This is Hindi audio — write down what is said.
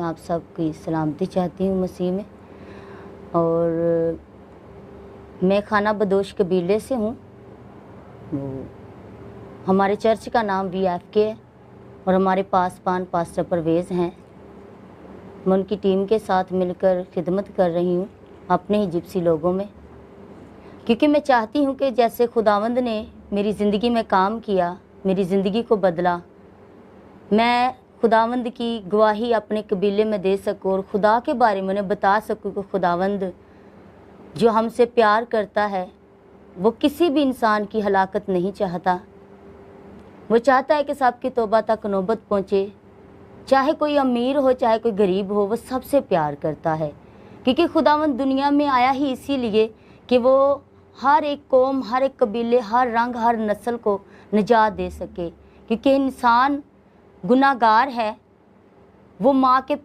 आप सबकी सलामती चाहती हूँ मसीह में। और मैं खाना बदोश कबीले से हूँ। हमारे चर्च का नाम VFK है और हमारे पासपान पास्टर परवेज़ हैं। मैं उनकी टीम के साथ मिलकर खिदमत कर रही हूँ अपने ही जिप्सी लोगों में, क्योंकि मैं चाहती हूँ कि जैसे खुदावंद ने मेरी ज़िंदगी में काम किया, मेरी ज़िंदगी को बदला, मैं खुदावंद की गवाही अपने कबीले में दे सकूँ और खुदा के बारे में उन्हें बता सकूँ कि खुदावंद जो हमसे प्यार करता है वो किसी भी इंसान की हलाकत नहीं चाहता। वो चाहता है कि सबकी तौबा तक नौबत पहुँचे, चाहे कोई अमीर हो चाहे कोई गरीब हो, वो सबसे प्यार करता है। क्योंकि खुदावंद दुनिया में आया ही इसीलिए कि वो हर एक कौम, हर एक कबीले, हर रंग, हर नस्ल को निजात दे सके। क्योंकि इंसान गुनाहगार है, वो माँ के